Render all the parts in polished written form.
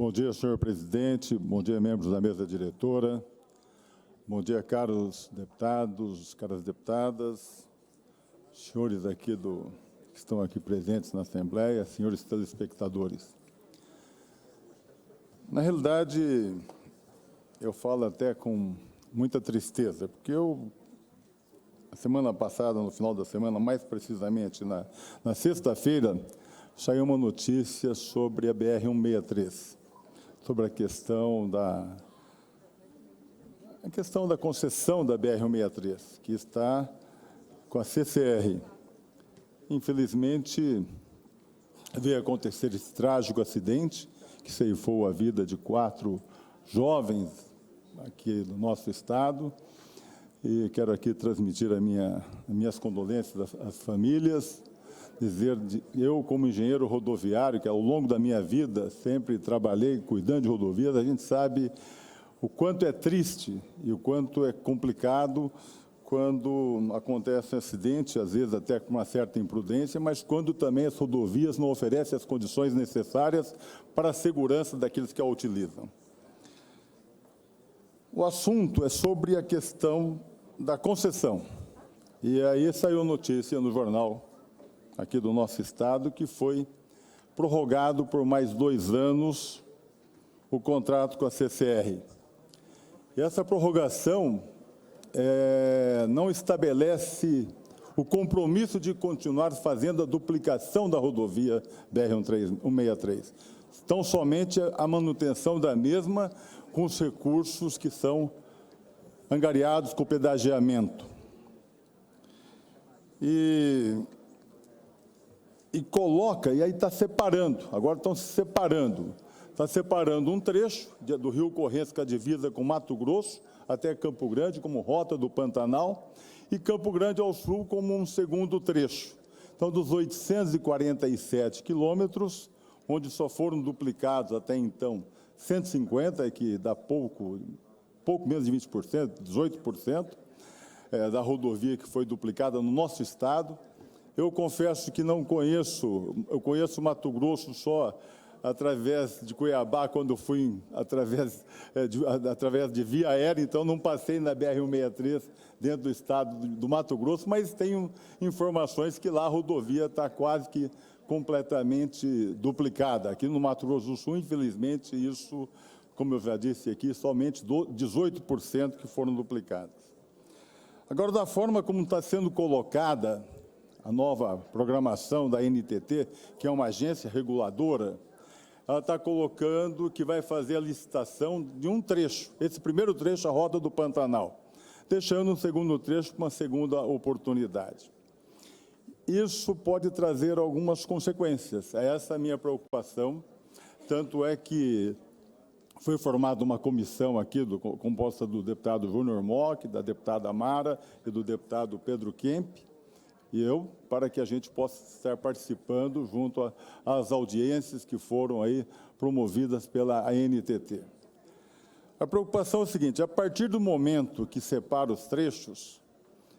Bom dia, senhor presidente. Bom dia, membros da mesa diretora. Bom dia, caros deputados, caras deputadas, senhores aqui que estão aqui presentes na Assembleia, senhores telespectadores. Na realidade, eu falo até com muita tristeza, porque a semana passada, no final da semana, mais precisamente na sexta-feira, saiu uma notícia sobre a BR-163, sobre a questão da concessão da BR-163, que está com a CCR. Infelizmente, veio acontecer esse trágico acidente, que ceifou a vida de 4 jovens aqui do nosso estado, e quero aqui transmitir as minhas condolências às famílias, dizer, eu como engenheiro rodoviário, que ao longo da minha vida sempre trabalhei cuidando de rodovias, a gente sabe o quanto é triste e o quanto é complicado quando acontece um acidente, às vezes até com uma certa imprudência, mas quando também as rodovias não oferecem as condições necessárias para a segurança daqueles que a utilizam. O assunto é sobre a questão da concessão. E aí saiu notícia no jornal aqui do nosso estado que foi prorrogado por mais 2 anos o contrato com a CCR. E essa prorrogação não estabelece o compromisso de continuar fazendo a duplicação da rodovia BR-163. Tão somente a manutenção da mesma com os recursos que são angariados com o pedagiamento. E aí está separando, agora estão se separando. Está separando um trecho do Rio Correntes, que é a divisa com Mato Grosso, até Campo Grande, como Rota do Pantanal, e Campo Grande ao sul como um segundo trecho. Então, dos 847 quilômetros, onde só foram duplicados até então 150, que dá pouco menos de 20%, 18%, da rodovia que foi duplicada no nosso estado. Eu confesso que não conheço, eu conheço Mato Grosso só através de Cuiabá, quando fui através de via aérea, então não passei na BR-163 dentro do estado do Mato Grosso, mas tenho informações que lá a rodovia está quase que completamente duplicada. Aqui no Mato Grosso do Sul, infelizmente, isso, como eu já disse aqui, somente 18% que foram duplicadas. Agora, da forma como está sendo colocada a nova programação da NTT, que é uma agência reguladora, ela está colocando que vai fazer a licitação de um trecho, esse primeiro trecho, a Rota do Pantanal, deixando um segundo trecho para uma segunda oportunidade. Isso pode trazer algumas consequências, essa é a minha preocupação, tanto é que foi formada uma comissão aqui, composta do deputado Júnior Mock, da deputada Mara e do deputado Pedro Kemp, e eu, para que a gente possa estar participando junto às audiências que foram aí promovidas pela ANTT. A preocupação é o seguinte, a partir do momento que separa os trechos,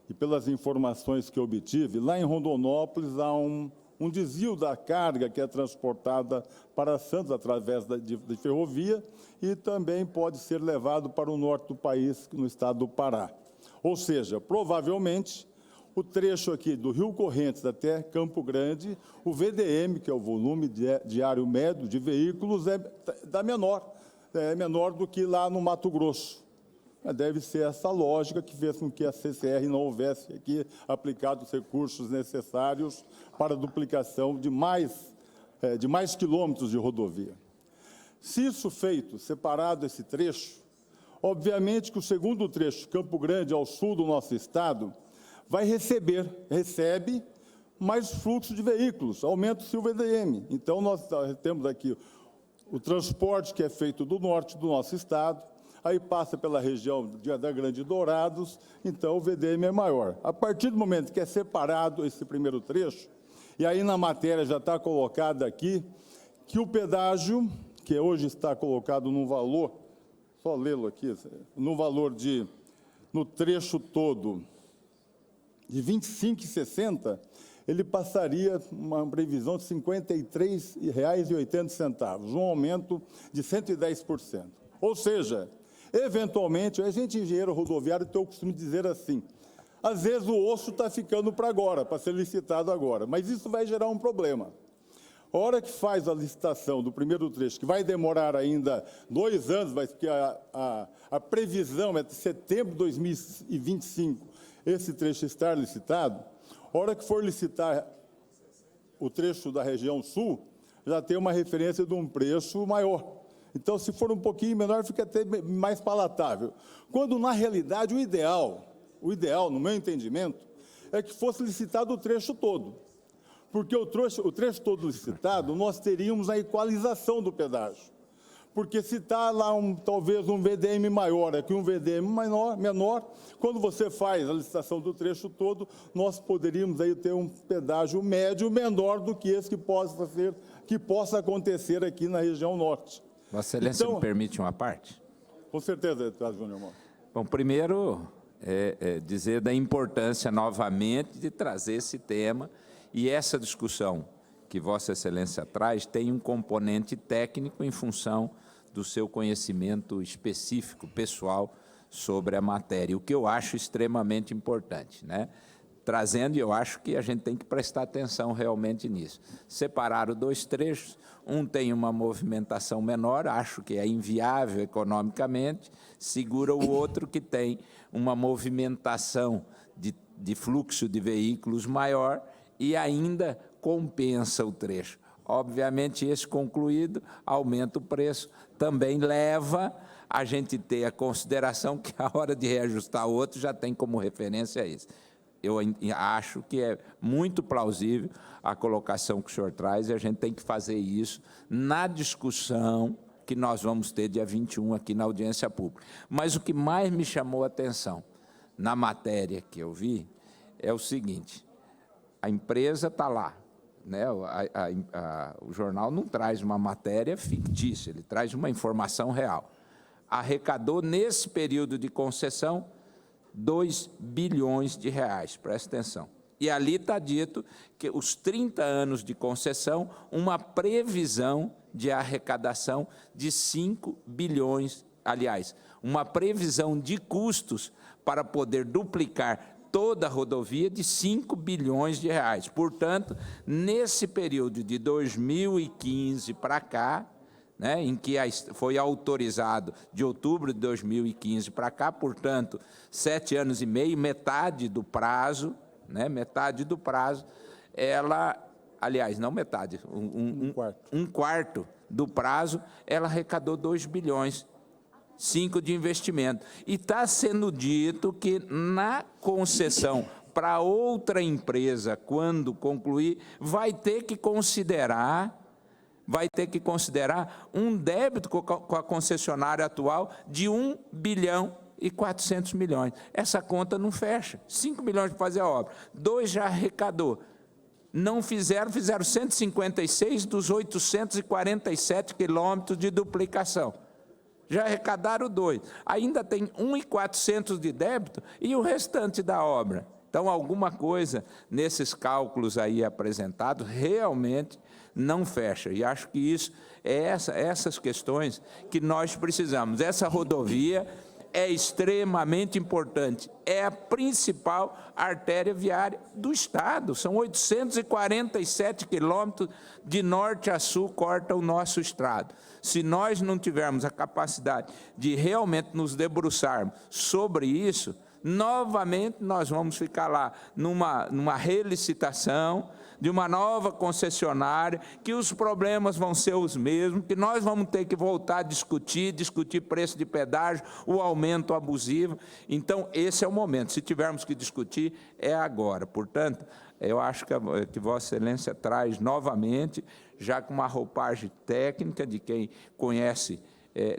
e pelas informações que eu obtive, lá em Rondonópolis há um desvio da carga que é transportada para Santos através de ferrovia e também pode ser levado para o norte do país, no estado do Pará. Ou seja, provavelmente, o trecho aqui do Rio Correntes até Campo Grande, o VDM, que é o volume diário médio de veículos, é menor do que lá no Mato Grosso. Deve ser essa lógica que fez com que a CCR não houvesse aqui aplicado os recursos necessários para a duplicação de mais quilômetros de rodovia. Se isso feito, separado esse trecho, obviamente que o segundo trecho, Campo Grande, ao sul do nosso estado, recebe mais fluxo de veículos, aumenta-se o VDM. Então, nós temos aqui o transporte que é feito do norte do nosso estado, aí passa pela região da Grande Dourados, então o VDM é maior. A partir do momento que é separado esse primeiro trecho, e aí na matéria já está colocado aqui, que o pedágio, que hoje está colocado num valor, só lê-lo aqui, no valor no trecho todo, de R$ 25,60, ele passaria uma previsão de R$ 53,80, um aumento de 110%. Ou seja, eventualmente, a gente, engenheiro rodoviário, tem o costume de dizer assim, às vezes o osso está ficando para agora, para ser licitado agora, mas isso vai gerar um problema. A hora que faz a licitação do primeiro trecho, que vai demorar ainda 2 anos, mas porque a previsão é de setembro de 2025, esse trecho estar licitado, a hora que for licitar o trecho da região sul, já tem uma referência de um preço maior. Então, se for um pouquinho menor, fica até mais palatável. Quando, na realidade, o ideal, no meu entendimento, é que fosse licitado o trecho todo. Porque o trecho todo licitado, nós teríamos a equalização do pedágio. Porque se está lá talvez um VDM maior aqui, um VDM menor, quando você faz a licitação do trecho todo, nós poderíamos aí ter um pedágio médio menor do que esse que possa acontecer aqui na região norte. Vossa Excelência, me permite uma parte? Com certeza, deputado Júnior Moro. Bom, primeiro, dizer da importância, novamente, de trazer esse tema, e essa discussão que Vossa Excelência traz tem um componente técnico em função do seu conhecimento específico, pessoal, sobre a matéria, o que eu acho extremamente importante, né? Trazendo, e eu acho que a gente tem que prestar atenção realmente nisso. Separaram 2 trechos, um tem uma movimentação menor, acho que é inviável economicamente, segura o outro que tem uma movimentação de fluxo de veículos maior e ainda compensa o trecho. Obviamente, esse concluído, aumenta o preço, também leva a gente ter a consideração que a hora de reajustar o outro já tem como referência isso. Eu acho que é muito plausível a colocação que o senhor traz e a gente tem que fazer isso na discussão que nós vamos ter dia 21 aqui na audiência pública. Mas o que mais me chamou a atenção na matéria que eu vi é o seguinte, a empresa está lá, né? O jornal não traz uma matéria fictícia, ele traz uma informação real. Arrecadou, nesse período de concessão, 2 bilhões de reais, presta atenção. E ali está dito que os 30 anos de concessão, uma previsão de arrecadação de 5 bilhões, aliás, uma previsão de custos para poder duplicar toda a rodovia de 5 bilhões de reais. Portanto, nesse período de 2015 para cá, né, em que foi autorizado de outubro de 2015 para cá, portanto, 7 anos e meio, metade do prazo, né, metade do prazo, ela, aliás, não metade, um quarto do prazo, ela arrecadou 2 bilhões 5 de investimento. E está sendo dito que na concessão para outra empresa, quando concluir, vai ter que considerar um débito com a concessionária atual de 1 bilhão e 400 milhões. Essa conta não fecha. 5 milhões para fazer a obra. 2 já arrecadou. Não fizeram 156 dos 847 quilômetros de duplicação. Já arrecadaram 2. Ainda tem 1.400 de débito e o restante da obra. Então, alguma coisa nesses cálculos aí apresentados realmente não fecha. E acho que isso é essas questões que nós precisamos. Essa rodovia é extremamente importante. É a principal artéria viária do Estado. São 847 quilômetros de norte a sul corta o nosso Estado. Se nós não tivermos a capacidade de realmente nos debruçarmos sobre isso, novamente nós vamos ficar lá numa relicitação de uma nova concessionária, que os problemas vão ser os mesmos, que nós vamos ter que voltar a discutir preço de pedágio, o aumento abusivo. Então, esse é o momento. Se tivermos que discutir, é agora. Portanto, eu acho que Vossa Excelência traz novamente, já com uma roupagem técnica de quem conhece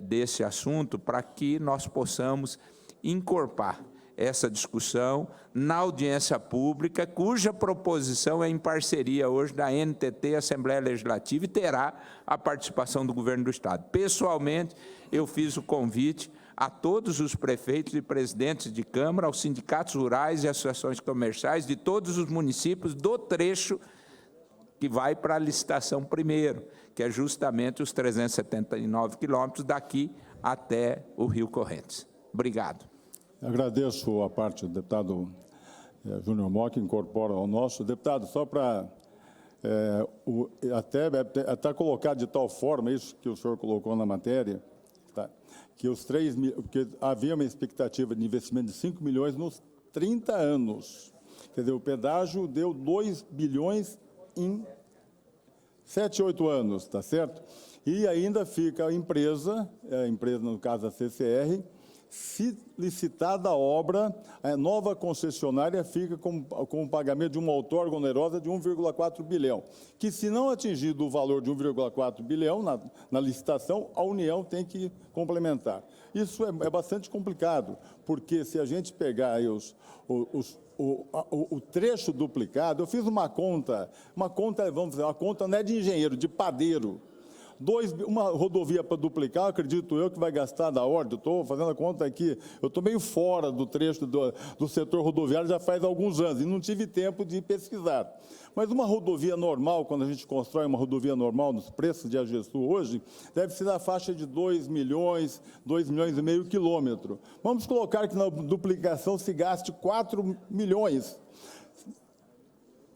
desse assunto, para que nós possamos encorpar essa discussão na audiência pública, cuja proposição é em parceria hoje da NTT, Assembleia Legislativa, e terá a participação do Governo do Estado. Pessoalmente, eu fiz o convite a todos os prefeitos e presidentes de Câmara, aos sindicatos rurais e associações comerciais de todos os municípios do trecho que vai para a licitação primeiro, que é justamente os 379 quilômetros daqui até o Rio Correntes. Obrigado. Agradeço a parte do deputado Júnior Mock, que incorpora ao nosso. Deputado, só para até colocar de tal forma isso que o senhor colocou na matéria, tá? Que porque havia uma expectativa de investimento de 5 milhões nos 30 anos. Quer dizer, o pedágio deu 2 bilhões em 7, 8 anos, tá certo? E ainda fica a empresa no caso a CCR, se licitada a obra, a nova concessionária fica com o pagamento de uma outorga onerosa de 1,4 bilhão, que se não atingido o valor de 1,4 bilhão na licitação, a União tem que complementar. Isso é bastante complicado, porque se a gente pegar aí o trecho duplicado, eu fiz uma conta, vamos dizer, uma conta não é de engenheiro, de padeiro. Uma rodovia para duplicar, acredito eu, que vai gastar da ordem, estou fazendo a conta aqui, eu estou meio fora do trecho do setor rodoviário já faz alguns anos e não tive tempo de pesquisar. Mas uma rodovia normal, quando a gente constrói uma rodovia normal, nos preços de AGESU hoje, deve ser da faixa de 2 milhões e meio quilômetro. Vamos colocar que na duplicação se gaste 4 milhões.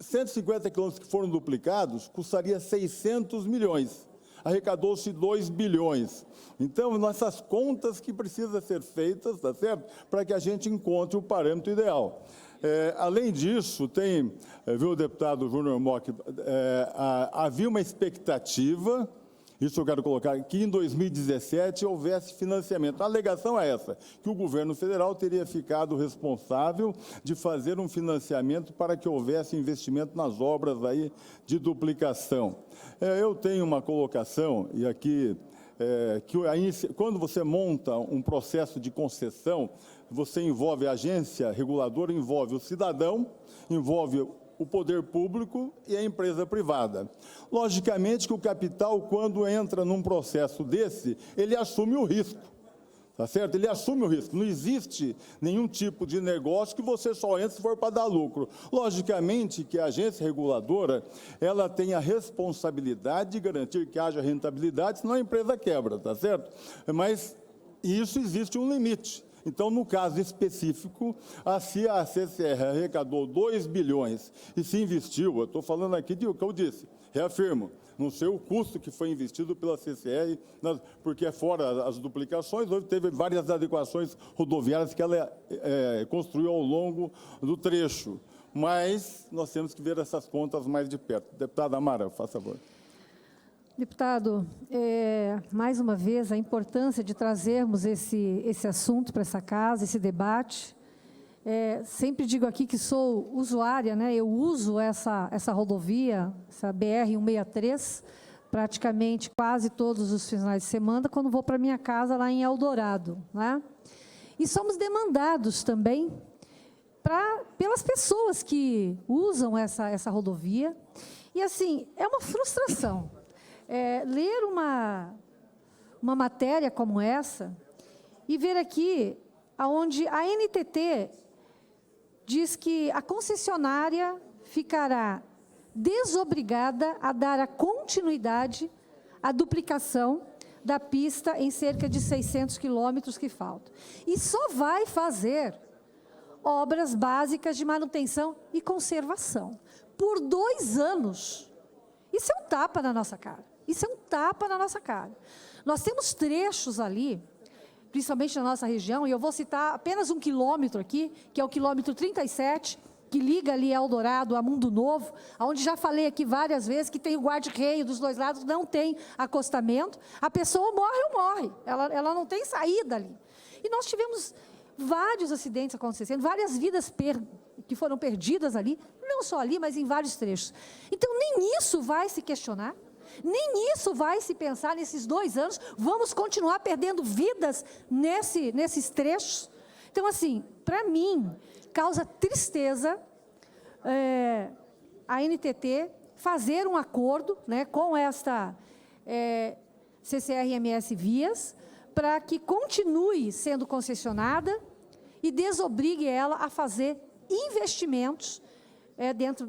150 quilômetros que foram duplicados custaria 600 milhões. Arrecadou-se 2 bilhões. Então, nossas contas que precisam ser feitas, tá certo? Para que a gente encontre o parâmetro ideal. Além disso, viu, deputado Júnior Mock, havia uma expectativa, isso eu quero colocar, que em 2017 houvesse financiamento. A alegação é essa, que o governo federal teria ficado responsável de fazer um financiamento para que houvesse investimento nas obras aí de duplicação. Eu tenho uma colocação, e aqui, quando você monta um processo de concessão, você envolve a agência reguladora, envolve o cidadão, envolve o poder público e a empresa privada. Logicamente que o capital, quando entra num processo desse, ele assume o risco, tá certo? Ele assume o risco. Não existe nenhum tipo de negócio que você só entre se for para dar lucro. Logicamente que a agência reguladora, ela tem a responsabilidade de garantir que haja rentabilidade, senão a empresa quebra, tá certo? Mas isso existe um limite. Então, no caso específico, se a CCR arrecadou 2 bilhões e se investiu, eu estou falando aqui do que eu disse, reafirmo, não sei o custo que foi investido pela CCR, porque fora as duplicações, teve várias adequações rodoviárias que ela construiu ao longo do trecho. Mas nós temos que ver essas contas mais de perto. Deputada Amara, faça favor. Deputado, mais uma vez, a importância de trazermos esse assunto para essa casa, esse debate. Sempre digo aqui que sou usuária, né? Eu uso essa rodovia, essa BR-163, praticamente quase todos os finais de semana, quando vou para minha casa lá em Eldorado, né? E somos demandados também pelas pessoas que usam essa rodovia. E, assim, é uma frustração. Ler uma matéria como essa e ver aqui onde a NTT diz que a concessionária ficará desobrigada a dar a continuidade à duplicação da pista em cerca de 600 quilômetros que faltam. E só vai fazer obras básicas de manutenção e conservação por 2 anos. Isso é um tapa na nossa cara. Isso é um tapa na nossa cara. Nós temos trechos ali, principalmente na nossa região, e eu vou citar apenas um quilômetro aqui, que é o quilômetro 37, que liga ali Eldorado a Mundo Novo, onde já falei aqui várias vezes que tem o guarda-reio dos 2 lados, não tem acostamento, a pessoa morre ou morre, ela não tem saída ali. E nós tivemos vários acidentes acontecendo, várias vidas que foram perdidas ali, não só ali, mas em vários trechos. Então, nem isso vai se questionar, nem isso vai se pensar nesses 2 anos, vamos continuar perdendo vidas nesses trechos. Então, assim, para mim, causa tristeza a NTT fazer um acordo, né, com esta CCRMS Vias, para que continue sendo concessionada e desobrigue ela a fazer investimentos dentro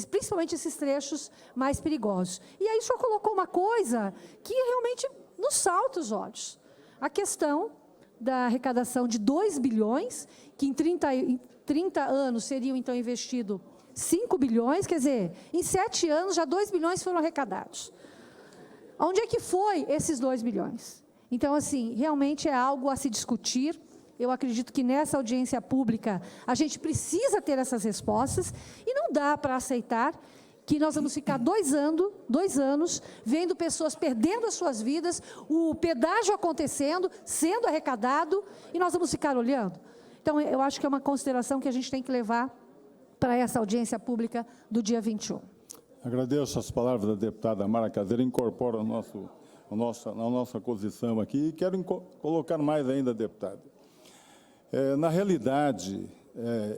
principalmente esses trechos mais perigosos. E aí o senhor colocou uma coisa que realmente nos salta os olhos. A questão da arrecadação de 2 bilhões, que em 30 anos seriam, então, investidos 5 bilhões, quer dizer, em 7 anos já 2 bilhões foram arrecadados. Onde é que foi esses 2 bilhões? Então, assim, realmente é algo a se discutir. Eu acredito que nessa audiência pública a gente precisa ter essas respostas e não dá para aceitar que nós vamos ficar 2 anos vendo pessoas perdendo as suas vidas, o pedágio acontecendo, sendo arrecadado, e nós vamos ficar olhando. Então, eu acho que é uma consideração que a gente tem que levar para essa audiência pública do dia 21. Agradeço as palavras da deputada Mara Caseira, incorporo a nossa posição aqui e quero colocar mais ainda, deputada. Na realidade,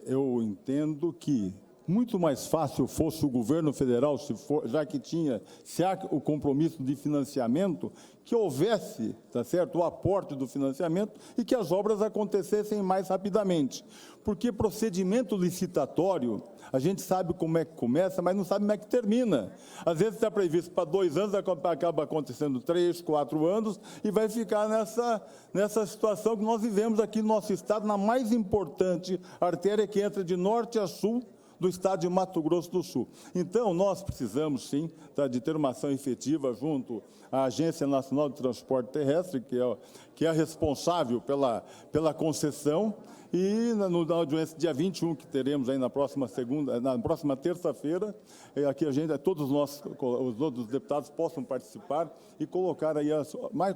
eu entendo que muito mais fácil fosse o governo federal, se há o compromisso de financiamento, que houvesse, tá certo, o aporte do financiamento e que as obras acontecessem mais rapidamente. Porque procedimento licitatório, a gente sabe como é que começa, mas não sabe como é que termina. Às vezes está previsto para 2 anos, acaba acontecendo 3, 4 anos, e vai ficar nessa situação que nós vivemos aqui no nosso estado, na mais importante artéria que entra de norte a sul do estado de Mato Grosso do Sul. Então, nós precisamos, sim, de ter uma ação efetiva junto à Agência Nacional de Transporte Terrestre, que é responsável pela concessão, e na audiência dia 21, que teremos aí na próxima terça-feira, aqui todos os outros deputados possam participar e colocar aí,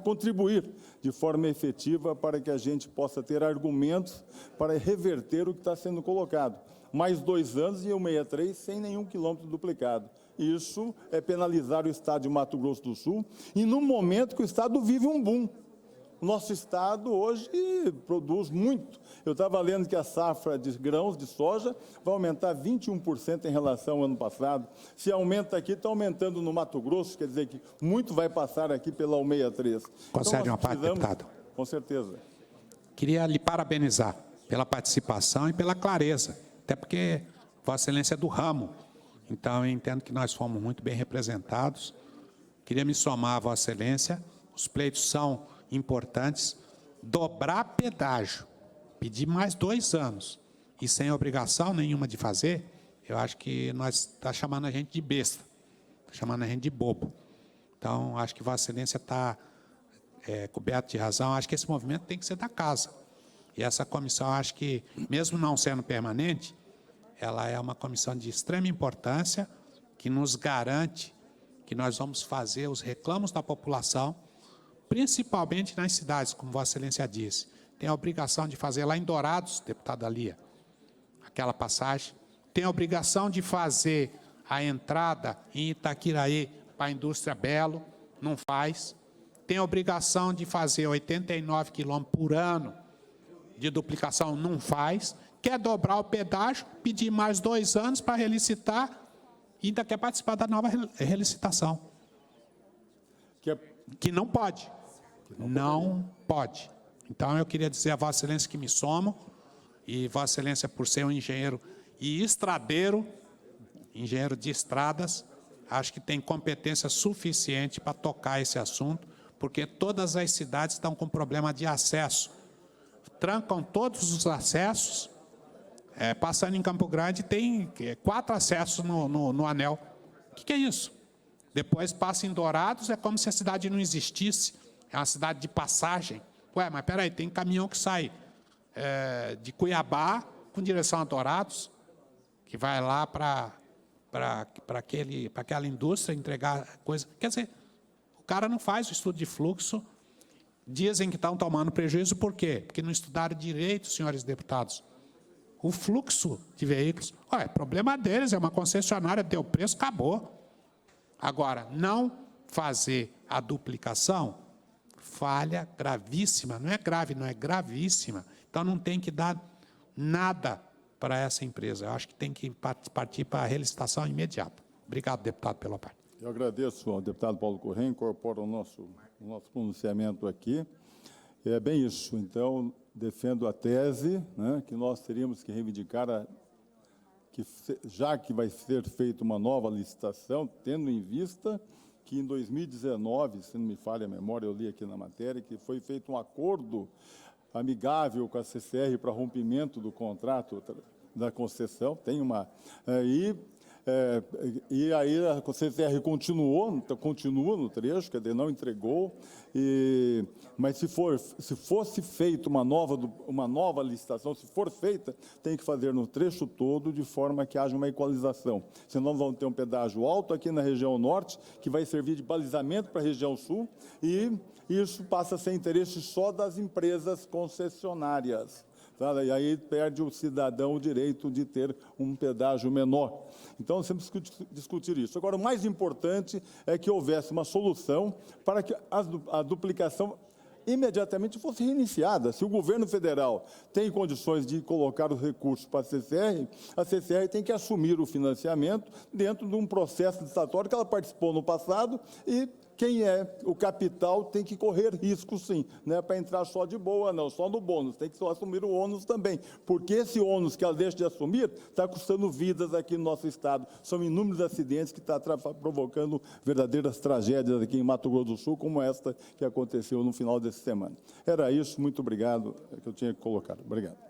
contribuir de forma efetiva para que a gente possa ter argumentos para reverter o que está sendo colocado. Mais 2 anos e o 63 sem nenhum quilômetro duplicado. Isso é penalizar o estado de Mato Grosso do Sul, e no momento que o estado vive um boom. O nosso estado hoje produz muito. Eu estava lendo que a safra de grãos de soja vai aumentar 21% em relação ao ano passado. Se aumenta aqui, está aumentando no Mato Grosso, quer dizer que muito vai passar aqui pela 163. Concede uma parte, deputado? Com certeza. Queria lhe parabenizar pela participação e pela clareza, até porque Vossa Excelência é do ramo. Então, eu entendo que nós fomos muito bem representados. Queria me somar a Vossa Excelência. Os pleitos são importantes. Dobrar pedágio, pedir mais 2 anos e sem obrigação nenhuma de fazer, eu acho que nós está chamando a gente de besta, está chamando a gente de bobo. Então, acho que Vossa Excelência está coberto de razão. Acho que esse movimento tem que ser da casa. E essa comissão, acho que, mesmo não sendo permanente, ela é uma comissão de extrema importância, que nos garante que nós vamos fazer os reclamos da população, principalmente nas cidades, como Vossa Excelência disse. Tem a obrigação de fazer lá em Dourados, deputada Lia, aquela passagem. Tem a obrigação de fazer a entrada em Itaquiraí para a indústria Belo, não faz. Tem a obrigação de fazer 89 quilômetros por ano de duplicação, não faz. Quer dobrar o pedágio, pedir mais 2 anos para relicitar e ainda quer participar da nova relicitação. Que não pode. Não pode. Então, eu queria dizer a Vossa Excelência que me somo, e Vossa Excelência, por ser um engenheiro e estradeiro, engenheiro de estradas, acho que tem competência suficiente para tocar esse assunto, porque todas as cidades estão com problema de acesso. Trancam todos os acessos. Passando em Campo Grande, tem 4 acessos no anel. O que é isso? Depois passa em Dourados, é como se a cidade não existisse. É uma cidade de passagem. Ué, mas peraí, tem caminhão que sai de Cuiabá com direção a Dourados, que vai lá para aquela indústria entregar coisa. Quer dizer, o cara não faz o estudo de fluxo. Dizem que estão tomando prejuízo, por quê? Porque não estudaram direito, senhores deputados. O fluxo de veículos, é problema deles, é uma concessionária, deu preço, acabou. Agora, não fazer a duplicação, falha gravíssima, não é grave, não é gravíssima. Então, não tem que dar nada para essa empresa. Eu acho que tem que partir para a relicitação imediata. Obrigado, deputado, pela parte. Eu agradeço ao deputado Paulo Corrêa, incorpora o nosso pronunciamento aqui. É bem isso. Então, defendo a tese, né, que nós teríamos que reivindicar, já que vai ser feita uma nova licitação, tendo em vista que em 2019, se não me falha a memória, eu li aqui na matéria, que foi feito um acordo amigável com a CCR para rompimento do contrato da concessão, tem uma... E aí a CCR continua no trecho, quer dizer, não entregou, mas se fosse feita uma nova licitação, se for feita, tem que fazer no trecho todo, de forma que haja uma equalização. Senão vamos ter um pedágio alto aqui na região norte, que vai servir de balizamento para a região sul, e isso passa a ser interesse só das empresas concessionárias. E aí perde o cidadão o direito de ter um pedágio menor. Então, nós temos que discutir isso. Agora, o mais importante é que houvesse uma solução para que a duplicação imediatamente fosse reiniciada. Se o governo federal tem condições de colocar os recursos para a CCR tem que assumir o financiamento dentro de um processo licitatório que ela participou no passado e quem é o capital tem que correr risco, sim, não é para entrar só de boa, não, só no bônus, tem que só assumir o ônus também, porque esse ônus que ela deixa de assumir está custando vidas aqui no nosso estado. São inúmeros acidentes que estão provocando verdadeiras tragédias aqui em Mato Grosso do Sul, como esta que aconteceu no final dessa semana. Era isso, muito obrigado, que eu tinha que colocar. Obrigado.